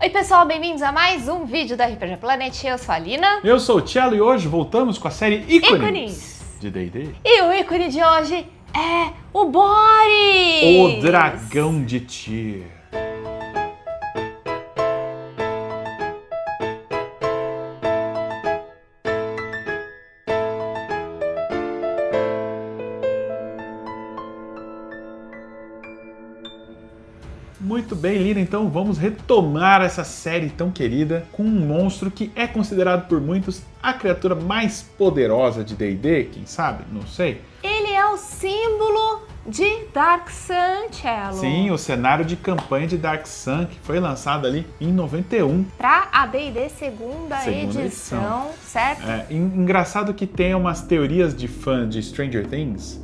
Oi pessoal, bem-vindos a mais um vídeo da RPG Planet. Eu sou a Lina. Eu sou o Cello e hoje voltamos com a série Ícones de D&D. E o ícone de hoje é o Boris! O Dragão de Tyr. Muito bem, Lina, então vamos retomar essa série tão querida com um monstro que é considerado por muitos a criatura mais poderosa de D&D, quem sabe? Não sei. Ele é o símbolo de Dark Sun, Cello. Sim, o cenário de campanha de Dark Sun, que foi lançado ali em 91. Pra a D&D segunda edição, certo? Engraçado que tem umas teorias de fã de Stranger Things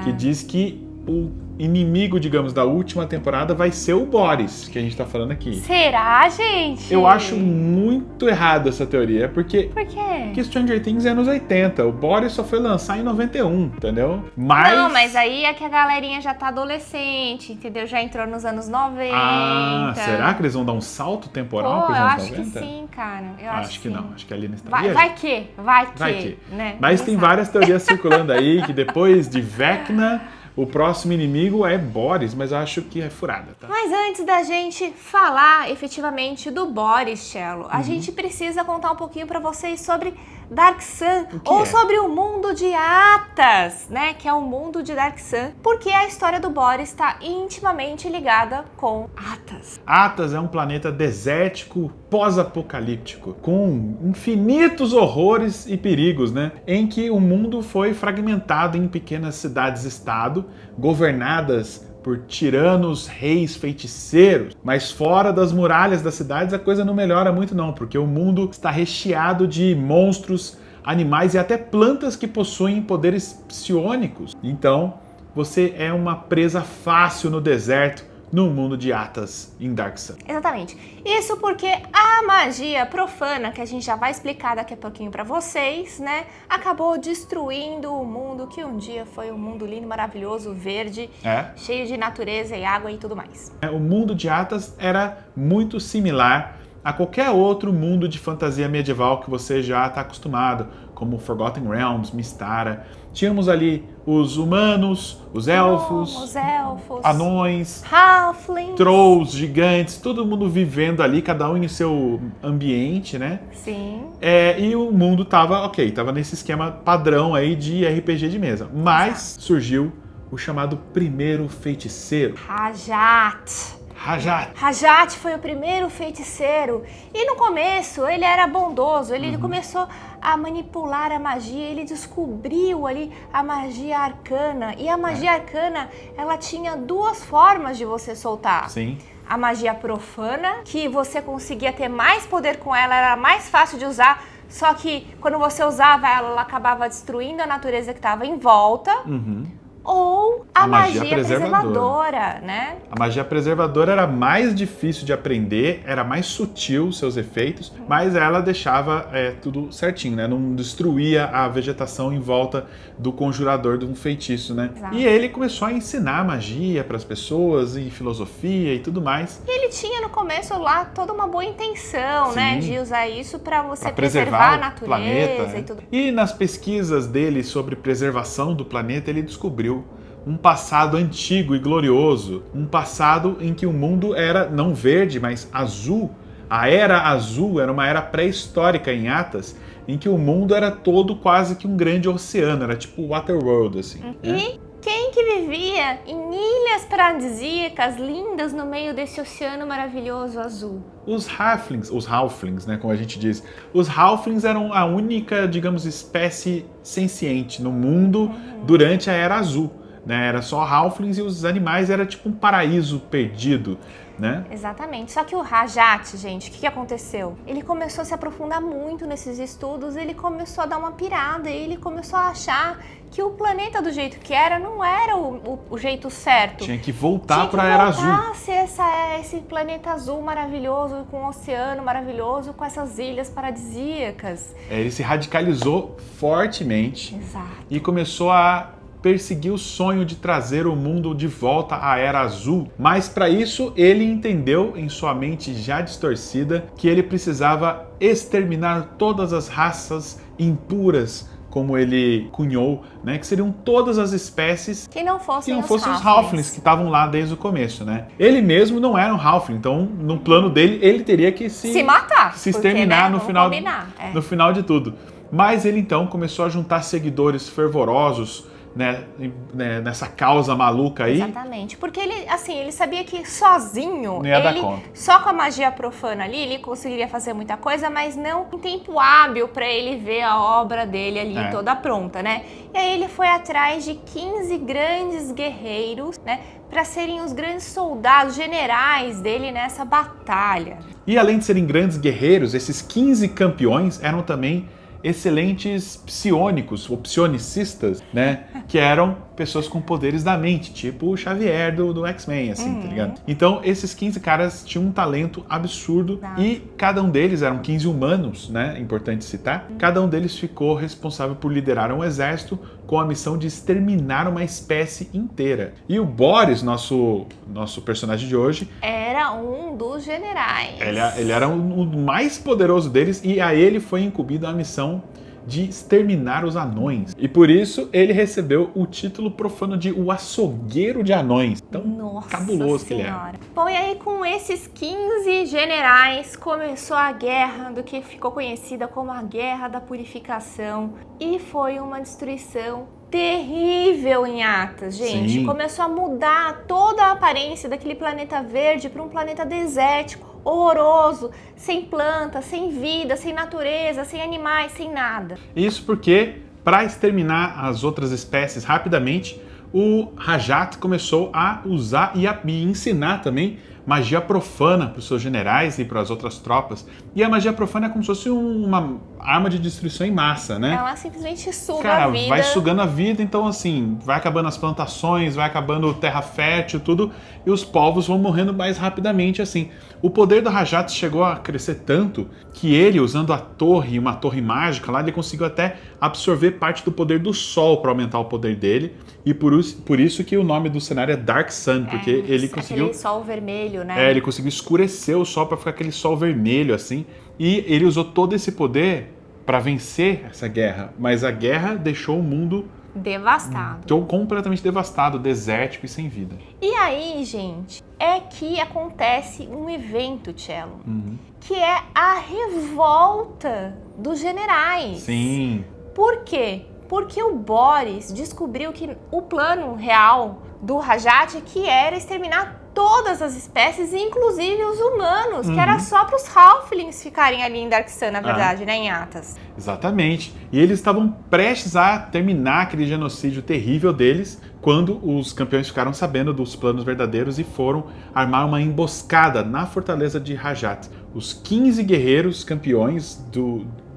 que diz que o inimigo, digamos, da última temporada vai ser o Boris, que a gente tá falando aqui. Será, gente? Eu acho muito errado essa teoria, porque... Por quê? Porque Stranger Things é anos 80, o Boris só foi lançar em 91, entendeu? Não, mas aí é que a galerinha já tá adolescente, entendeu? Já entrou nos anos 90. Ah, será que eles vão dar um salto temporal pros eu anos acho 90? que sim, cara. Eu acho que não, acho que a Lina está vai que, né? Mas tem várias teorias circulando aí, que depois de Vecna, o próximo inimigo é Boris, mas eu acho que é furada, tá? Mas antes da gente falar efetivamente do Boris, Cello, a gente precisa contar um pouquinho pra vocês sobre Dark Sun, ou sobre o mundo de Atas, né? Que é o mundo de Dark Sun, porque a história do Boris está intimamente ligada com Atas. Atas é um planeta desértico, pós-apocalíptico, com infinitos horrores e perigos, né? Em que o mundo foi fragmentado em pequenas cidades-estado, governadas por tiranos, reis, feiticeiros. Mas fora das muralhas das cidades a coisa não melhora muito não, porque o mundo está recheado de monstros, animais e até plantas que possuem poderes psionicos. Então, você é uma presa fácil no deserto, no mundo de Atas, em Dark Sun. Exatamente. Isso porque a magia profana, que a gente já vai explicar daqui a pouquinho pra vocês, né, acabou destruindo o mundo que um dia foi um mundo lindo, maravilhoso, verde, cheio de natureza e água e tudo mais. O mundo de Atas era muito similar a qualquer outro mundo de fantasia medieval que você já está acostumado, como Forgotten Realms, Mystara. Tínhamos ali os humanos, os elfos, anões, halflings, trolls, gigantes, todo mundo vivendo ali, cada um em seu ambiente, né? Sim. E o mundo tava nesse esquema padrão aí de RPG de mesa. Mas surgiu o chamado primeiro feiticeiro. Rajat foi o primeiro feiticeiro e no começo ele era bondoso, ele começou a manipular a magia, ele descobriu ali a magia arcana e a magia arcana ela tinha duas formas de você soltar. Sim. A magia profana, que você conseguia ter mais poder com ela, era mais fácil de usar, só que quando você usava ela acabava destruindo a natureza que estava em volta. Ou a magia preservadora, né? A magia preservadora era mais difícil de aprender, era mais sutil seus efeitos, mas ela deixava tudo certinho, né? Não destruía a vegetação em volta do conjurador de um feitiço, né? Exato. E ele começou a ensinar magia para as pessoas e filosofia e tudo mais. E ele tinha no começo lá toda uma boa intenção, né? De usar isso para você preservar a natureza planeta, e tudo. E nas pesquisas dele sobre preservação do planeta, ele descobriu um passado antigo e glorioso, um passado em que o mundo era não verde, mas azul. A Era Azul era uma era pré-histórica em Atas, em que o mundo era todo quase que um grande oceano, era tipo Waterworld, assim. E quem que vivia em ilhas paradisíacas lindas no meio desse oceano maravilhoso azul? Os Halflings, né, como a gente diz. Os Halflings eram a única, digamos, espécie senciente no mundo durante a Era Azul. Né, era só Halflings e os animais era tipo um paraíso perdido, né? Exatamente. Só que o Rajat, gente, o que aconteceu? Ele começou a se aprofundar muito nesses estudos, ele começou a dar uma pirada, ele começou a achar que o planeta do jeito que era não era o jeito certo. Tinha que voltar para a Era Azul. Tinha que voltar a ser esse planeta azul maravilhoso, com um oceano maravilhoso, com essas ilhas paradisíacas. Ele se radicalizou fortemente. Exato. E começou a perseguir o sonho de trazer o mundo de volta à Era Azul. Mas para isso ele entendeu em sua mente já distorcida que ele precisava exterminar todas as raças impuras, como ele cunhou, né, que seriam todas as espécies que não fossem os Halflings que estavam lá desde o começo, né? Ele mesmo não era um Halfling, então no plano dele ele teria que se matar, se exterminar, porque, né, no final de tudo. Mas ele então começou a juntar seguidores fervorosos, né, nessa causa maluca aí. Exatamente, porque ele sabia que sozinho, Não ia dar conta. só com a magia profana ali, ele conseguiria fazer muita coisa, mas não em tempo hábil para ele ver a obra dele ali toda pronta, né? E aí ele foi atrás de 15 grandes guerreiros, né, para serem os grandes soldados, generais dele nessa batalha. E além de serem grandes guerreiros, esses 15 campeões eram também excelentes psionicos, ou psionicistas, né? Que eram pessoas com poderes da mente, tipo o Xavier do X-Men, assim, tá ligado? Então, esses 15 caras tinham um talento absurdo e cada um deles, eram 15 humanos, né? Importante citar. Cada um deles ficou responsável por liderar um exército com a missão de exterminar uma espécie inteira. E o Boris, nosso personagem de hoje, era um dos generais. Ele era o mais poderoso deles e a ele foi incumbida a missão de exterminar os anões. E por isso ele recebeu o título profano de o açougueiro de anões. Então, nossa cabuloso que ele é. Bom, e aí com esses 15 generais começou a guerra do que ficou conhecida como a Guerra da Purificação. E foi uma destruição terrível em Athas, gente. Sim. Começou a mudar toda a aparência daquele planeta verde para um planeta desértico, horroroso, sem plantas, sem vida, sem natureza, sem animais, sem nada. Isso porque, para exterminar as outras espécies rapidamente, o Rajat começou a usar e ensinar também magia profana para os seus generais e para as outras tropas. E a magia profana é como se fosse uma arma de destruição em massa, né? Ela simplesmente suga a vida. Vai sugando a vida, então assim, vai acabando as plantações, vai acabando terra fértil, tudo, e os povos vão morrendo mais rapidamente, assim. O poder do Rajat chegou a crescer tanto que ele, usando a torre, uma torre mágica lá, ele conseguiu até absorver parte do poder do sol para aumentar o poder dele, e por isso que o nome do cenário é Dark Sun, porque ele conseguiu... Aquele sol vermelho, né? Ele conseguiu escurecer o sol para ficar aquele sol vermelho, assim, e ele usou todo esse poder para vencer essa guerra, mas a guerra deixou o mundo devastado. Completamente devastado, desértico e sem vida. E aí, gente, é que acontece um evento, Cello, que é a revolta dos generais. Sim. Por quê? Porque o Boris descobriu que o plano real do Rajat que era exterminar todas as espécies, inclusive os humanos, que era só para os Halflings ficarem ali em Dark Sun, na verdade, né, em Athas. Exatamente. E eles estavam prestes a terminar aquele genocídio terrível deles quando os campeões ficaram sabendo dos planos verdadeiros e foram armar uma emboscada na fortaleza de Rajat. Os 15 guerreiros campeões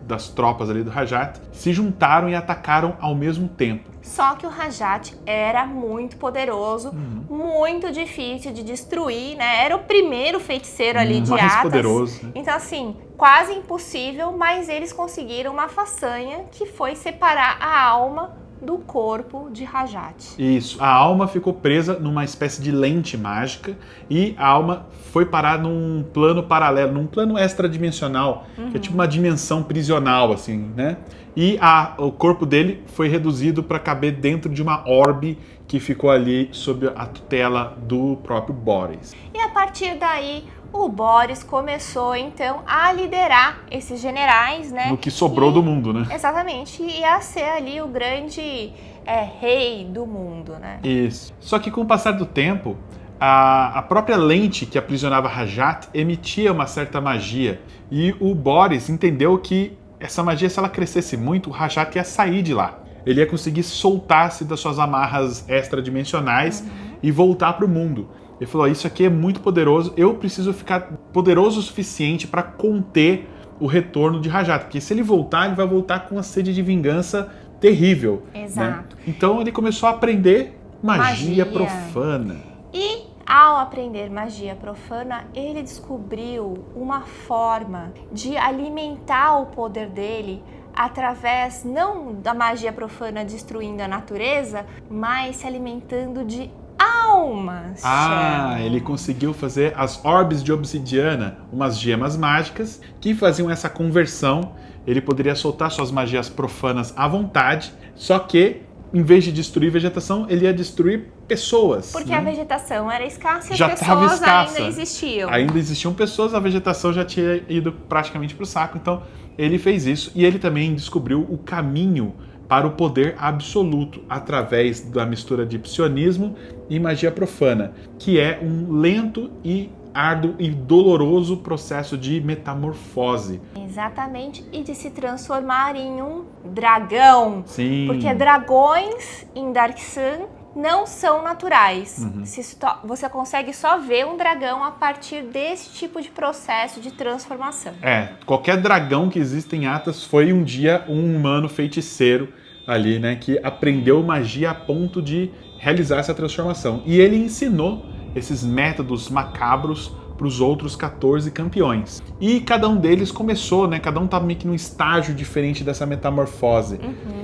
das tropas ali do Rajat se juntaram e atacaram ao mesmo tempo. Só que o Rajat era muito poderoso, muito difícil de destruir, né? Era o primeiro feiticeiro ali de Athas. Mais poderoso. Né? Então, assim, quase impossível, mas eles conseguiram uma façanha que foi separar a alma do corpo de Rajat. Isso. A alma ficou presa numa espécie de lente mágica e a alma foi parar num plano paralelo, num plano extradimensional, que é tipo uma dimensão prisional, assim, né? E o corpo dele foi reduzido para caber dentro de uma orbe que ficou ali sob a tutela do próprio Boris. E a partir daí, o Boris começou, então, a liderar esses generais, né? No que sobrou do mundo, né? Exatamente, e a ser ali o grande rei do mundo, né? Isso. Só que com o passar do tempo, a própria lente que aprisionava Rajat emitia uma certa magia. E o Boris entendeu que essa magia, se ela crescesse muito, o Rajat ia sair de lá. Ele ia conseguir soltar-se das suas amarras extradimensionais e voltar para o mundo. Ele falou, isso aqui é muito poderoso, eu preciso ficar poderoso o suficiente para conter o retorno de Rajat, porque se ele voltar, ele vai voltar com uma sede de vingança terrível. Exato. Né? Então ele começou a aprender magia profana. E ao aprender magia profana, ele descobriu uma forma de alimentar o poder dele através não da magia profana destruindo a natureza, mas se alimentando de almas. Ele conseguiu fazer as orbes de obsidiana, umas gemas mágicas que faziam essa conversão. Ele poderia soltar suas magias profanas à vontade, só que em vez de destruir vegetação, ele ia destruir pessoas. Porque né? a vegetação era escassa e Já as pessoas escassa. ainda existiam. Ainda existiam pessoas, a vegetação já tinha ido praticamente para o saco. Então ele fez isso e ele também descobriu o caminho para o poder absoluto através da mistura de psionismo e magia profana, que é um lento e árduo e doloroso processo de metamorfose. Exatamente, e de se transformar em um dragão. Sim. Porque dragões em Dark Sun não são naturais. Você consegue só ver um dragão a partir desse tipo de processo de transformação. Qualquer dragão que existe em Atas foi um dia um humano feiticeiro ali, né, que aprendeu magia a ponto de realizar essa transformação. E ele ensinou esses métodos macabros para os outros 14 campeões. E cada um deles começou, né? Cada um tá meio que num estágio diferente dessa metamorfose.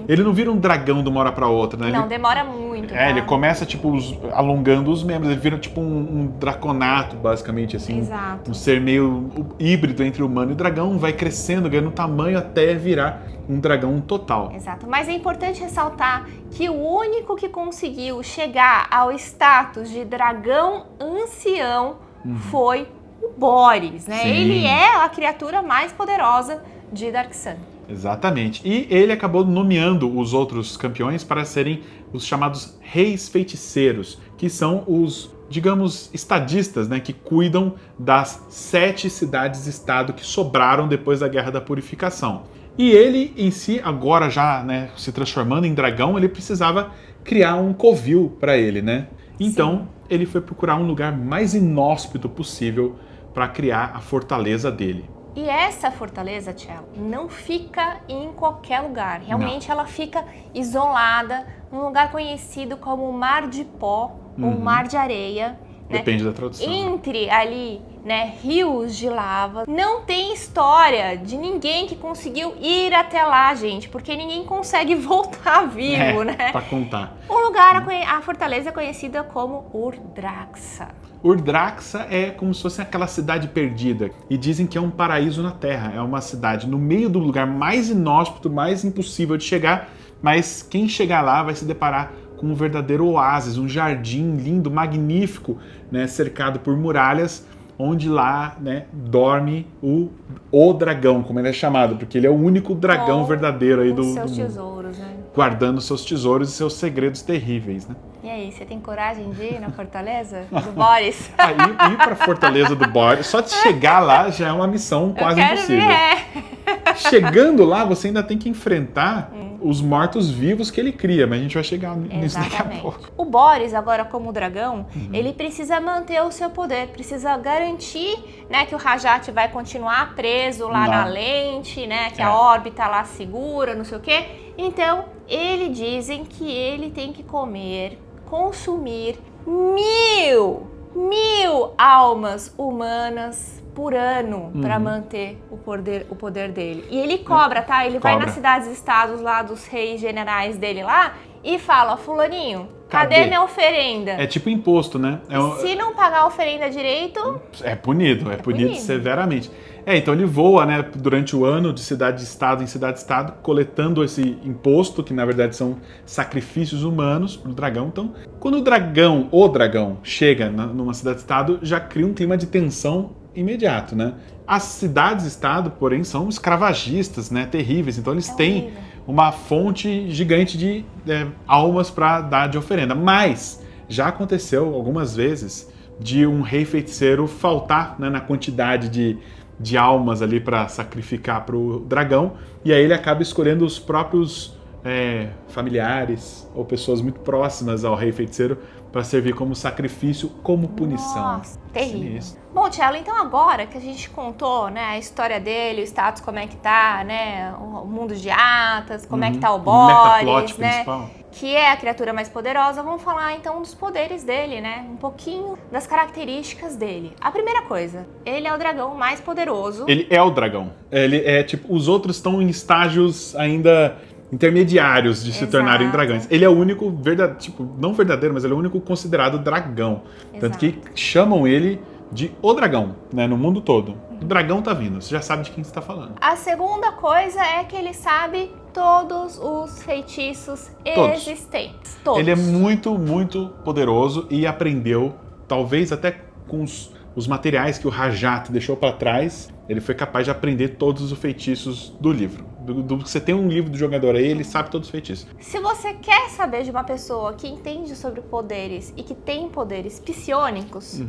Ele não vira um dragão de uma hora para outra, né? Não, demora muito. Tá? Ele começa, tipo, alongando os membros. Ele vira, tipo, um draconato, basicamente, assim. Exato. Um ser meio híbrido entre humano e dragão. Vai crescendo, ganhando tamanho até virar um dragão total. Exato. Mas é importante ressaltar que o único que conseguiu chegar ao status de dragão ancião foi o Boris, né? Sim. Ele é a criatura mais poderosa de Dark Sun. Exatamente. E ele acabou nomeando os outros campeões para serem os chamados reis feiticeiros, que são os, digamos, estadistas, né, que cuidam das 7 cidades-estado que sobraram depois da Guerra da Purificação. E ele em si, agora já, né, se transformando em dragão, ele precisava criar um covil para ele, né? Então, ele foi procurar um lugar mais inóspito possível para criar a fortaleza dele. E essa fortaleza, Tchelo, não fica em qualquer lugar. Realmente ela fica isolada num lugar conhecido como Mar de Pó ou Mar de Areia. Depende da tradução. Entre ali, né, rios de lava. Não tem história de ninguém que conseguiu ir até lá, gente, porque ninguém consegue voltar vivo, né? Pra contar. O lugar, a fortaleza é conhecida como Urdraxa. Urdraxa é como se fosse aquela cidade perdida. E dizem que é um paraíso na Terra. É uma cidade no meio do lugar mais inóspito, mais impossível de chegar, mas quem chegar lá vai se deparar com um verdadeiro oásis, um jardim lindo, magnífico, né, cercado por muralhas, onde lá, né, dorme o dragão, como ele é chamado, porque ele é o único dragão verdadeiro aí do seus mundo, tesouros, né? guardando seus tesouros e seus segredos terríveis, né? E aí, você tem coragem de ir na fortaleza do Boris? Ir pra fortaleza do Boris, só de chegar lá já é uma missão quase impossível. Chegando lá, você ainda tem que enfrentar os mortos-vivos que ele cria, mas a gente vai chegar nisso daqui a pouco. O Boris, agora como dragão, ele precisa manter o seu poder, precisa garantir, né, que o Rajat vai continuar preso lá na lente, né, que a órbita lá segura, não sei o quê. Então, dizem que ele tem que consumir 1000 almas humanas por ano para manter o poder dele. E ele cobra, tá? Ele vai nas cidades-estados lá dos reis generais dele lá e fala: fulaninho, cadê minha oferenda? É tipo imposto, né? Se não pagar a oferenda direito... É punido severamente. Então ele voa, né, durante o ano de cidade-estado em cidade-estado, coletando esse imposto, que na verdade são sacrifícios humanos pro dragão. Então, quando o dragão chega numa cidade-estado, já cria um clima de tensão imediato, né? As cidades-estado, porém, são escravagistas, né, terríveis. Então eles têm uma fonte gigante de almas para dar de oferenda. Mas já aconteceu algumas vezes de um rei feiticeiro faltar, né, na quantidade de almas ali para sacrificar para o dragão, e aí ele acaba escolhendo os próprios familiares ou pessoas muito próximas ao rei feiticeiro para servir como sacrifício, como punição. Nossa, terrível. Sinistro. Bom, Cello, então agora que a gente contou, né, a história dele, o status, como é que tá, né, o mundo de Atas, como é que tá o Boris, né, principal. que é a criatura mais poderosa, vamos falar então dos poderes dele, né, um pouquinho das características dele. A primeira coisa, ele é o dragão mais poderoso. Ele é o dragão. Ele é tipo, os outros estão em estágios ainda intermediários de se tornarem dragões. Ele é o único tipo, não verdadeiro, mas ele é o único considerado dragão. Tanto que chamam ele de o dragão, né, no mundo todo. O dragão tá vindo, você já sabe de quem você tá falando. A segunda coisa é que ele sabe todos os feitiços existentes. Todos. Ele é muito, muito poderoso e aprendeu, talvez até com os materiais que o Rajat deixou para trás, ele foi capaz de aprender todos os feitiços do livro. Você tem um livro do jogador aí, ele sabe todos os feitiços. Se você quer saber de uma pessoa que entende sobre poderes e que tem poderes psionicos,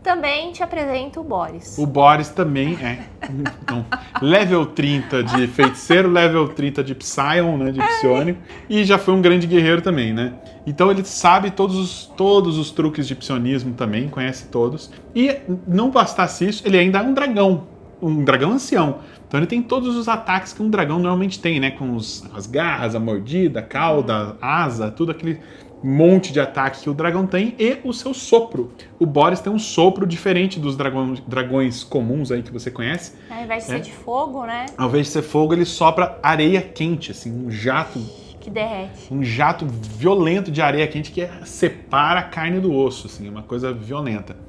também te apresento o Boris. O Boris também é então, level 30 de feiticeiro, level 30 de Psion, né, de psionico, e já foi um grande guerreiro também, né? Então ele sabe todos os truques de psionismo também, conhece todos. E não bastasse isso, ele ainda é um dragão ancião. Então ele tem todos os ataques que um dragão normalmente tem, né? Com as garras, a mordida, a cauda, a asa, tudo aquele monte de ataque que o dragão tem e o seu sopro. O Boris tem um sopro diferente dos dragões comuns aí que você conhece. Ao invés de ser de fogo, né? Ao invés de ser fogo, ele sopra areia quente, assim, um jato. Que derrete. Um jato violento de areia quente que separa a carne do osso, assim, uma coisa violenta.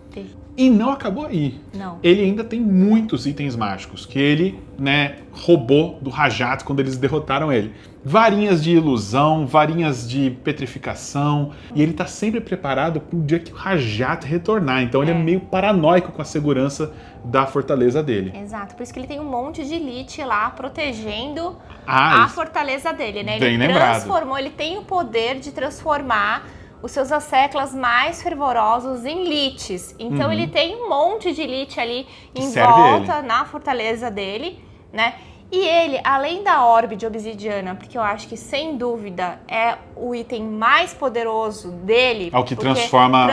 E não acabou aí. Não. Ele ainda tem muitos itens mágicos que ele, né, roubou do Rajat quando eles derrotaram ele. Varinhas de ilusão, varinhas de petrificação. E ele tá sempre preparado pro dia que o Rajat retornar. Então ele é meio paranoico com a segurança da fortaleza dele. Exato. Por isso que ele tem um monte de elite lá protegendo a fortaleza dele, né? Bem lembrado. Ele tem o poder de transformar os seus asseclas mais fervorosos em liches. Então ele tem um monte de liche ali em volta na fortaleza dele, né? E ele, além da orbe de obsidiana, porque eu acho que sem dúvida é o item mais poderoso dele. É o que transforma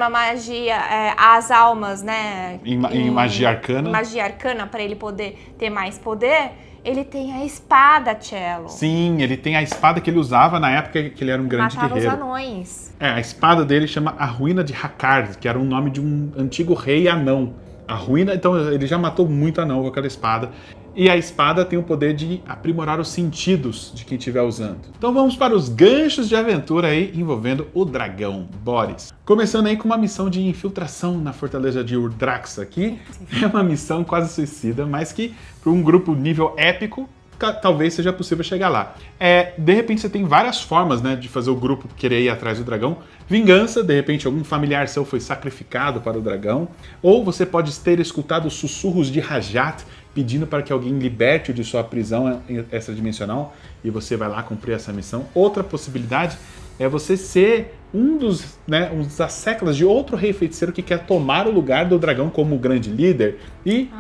a magia, as almas, né? Em magia arcana. Magia arcana, para ele poder ter mais poder. Ele tem a espada, Cello. Sim, ele tem a espada que ele usava na época que ele era um grande guerreiro. Matava os anões. A espada dele chama a Ruína de Hakard, que era o nome de um antigo rei anão. A ruína, então ele já matou muito anão com aquela espada. E a espada tem o poder de aprimorar os sentidos de quem estiver usando. Então vamos para os ganchos de aventura aí envolvendo o dragão Boris. Começando aí com uma missão de infiltração na fortaleza de Urdraxa aqui. É uma missão quase suicida, mas que para um grupo nível épico talvez seja possível chegar lá. De repente você tem várias formas, né, de fazer o grupo querer ir atrás do dragão. Vingança, de repente algum familiar seu foi sacrificado para o dragão. Ou você pode ter escutado os sussurros de Rajat pedindo para que alguém liberte-o de sua prisão extradimensional e você vai lá cumprir essa missão. Outra possibilidade é você ser um dos asseclas de outro rei feiticeiro que quer tomar o lugar do dragão como grande líder e,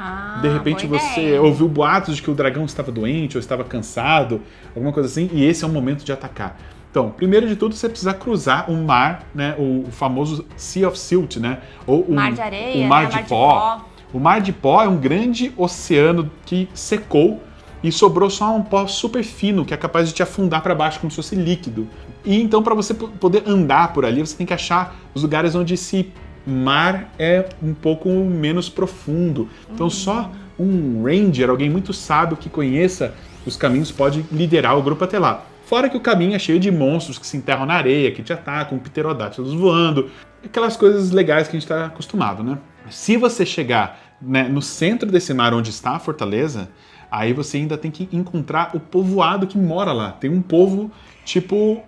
de repente, você ouviu boatos de que o dragão estava doente ou estava cansado, alguma coisa assim, e esse é o momento de atacar. Então, primeiro de tudo, você precisa cruzar o mar, né, o famoso Sea of Silt, né, ou mar de areia, o mar de pó. O Mar de Pó é um grande oceano que secou e sobrou só um pó super fino que é capaz de te afundar para baixo como se fosse líquido. E então, para você poder andar por ali, você tem que achar os lugares onde esse mar é um pouco menos profundo. Então, só um ranger, alguém muito sábio que conheça os caminhos, pode liderar o grupo até lá. Fora que o caminho é cheio de monstros que se enterram na areia, que te atacam, pterodátilos voando, aquelas coisas legais que a gente está acostumado, né? Se você chegar, né, no centro desse mar onde está a fortaleza, aí você ainda tem que encontrar o povoado que mora lá. Tem um povo tipo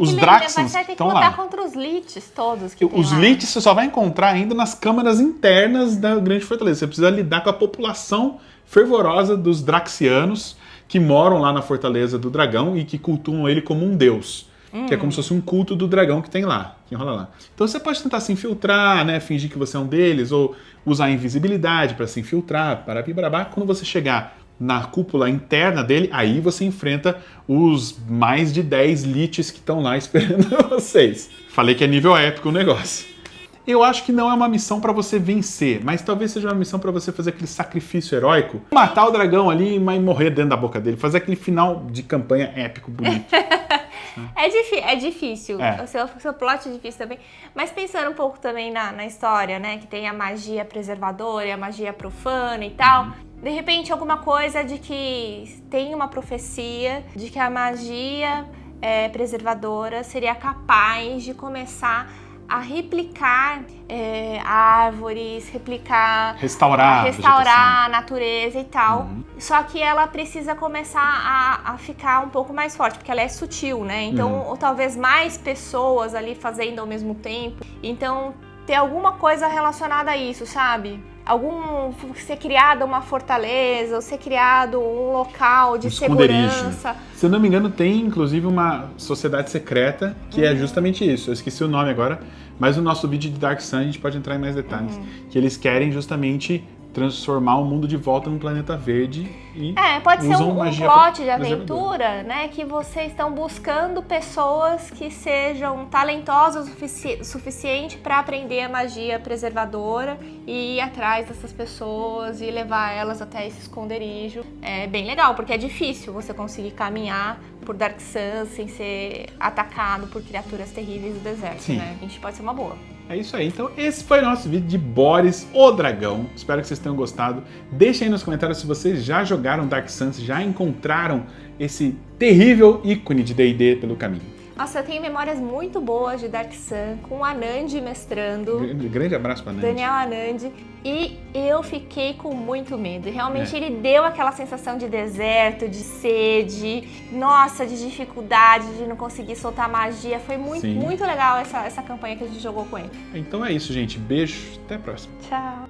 os Draxans que estão lá. Mas você tem que lutar contra os liches todos que tem Os liches você só vai encontrar ainda nas câmaras internas da grande fortaleza. Você precisa lidar com a população fervorosa dos Draxianos que moram lá na fortaleza do dragão e que cultuam ele como um deus. Que é como se fosse um culto do dragão que tem lá, que rola lá. Então você pode tentar se infiltrar, né, fingir que você é um deles, ou usar a invisibilidade para se infiltrar, parapibabá. Quando você chegar na cúpula interna dele, aí você enfrenta os mais de 10 liches que estão lá esperando vocês. Falei que é nível épico o negócio. Eu acho que não é uma missão pra você vencer, mas talvez seja uma missão pra você fazer aquele sacrifício heróico, matar o dragão ali e morrer dentro da boca dele, fazer aquele final de campanha épico, bonito. É difícil. O seu plot é difícil também. Mas pensando um pouco também na história, né? Que tem a magia preservadora e a magia profana e tal. De repente, alguma coisa de que tem uma profecia de que a magia preservadora seria capaz de começar a replicar árvores, restaurar a natureza e tal. Só que ela precisa começar a ficar um pouco mais forte, porque ela é sutil, né? Então, ou talvez mais pessoas ali fazendo ao mesmo tempo. Então, ter alguma coisa relacionada a isso, sabe? Ser criada uma fortaleza, ou ser criado um local de segurança. Se eu não me engano, tem inclusive uma sociedade secreta que é justamente isso. Eu esqueci o nome agora, mas no nosso vídeo de Dark Sun a gente pode entrar em mais detalhes. Que eles querem justamente transformar o mundo de volta num planeta verde e pode ser um plot de aventura, né? Que vocês estão buscando pessoas que sejam talentosas o suficiente para aprender a magia preservadora e ir atrás dessas pessoas e levar elas até esse esconderijo. É bem legal, porque é difícil você conseguir caminhar por Dark Sun sem ser atacado por criaturas terríveis do deserto, né? A gente pode ser uma boa. É isso aí. Então esse foi o nosso vídeo de Boris, o Dragão. Espero que vocês tenham gostado. Deixem aí nos comentários se vocês já jogaram Dark Sun, se já encontraram esse terrível ícone de D&D pelo caminho. Nossa, eu tenho memórias muito boas de Dark Sun, com o Anandi mestrando. Grande abraço para Anandi. Daniel Anandi. E eu fiquei com muito medo. E realmente ele deu aquela sensação de deserto, de sede, nossa, de dificuldade, de não conseguir soltar magia. Foi muito legal essa campanha que a gente jogou com ele. Então é isso, gente. Beijo. Até a próxima. Tchau.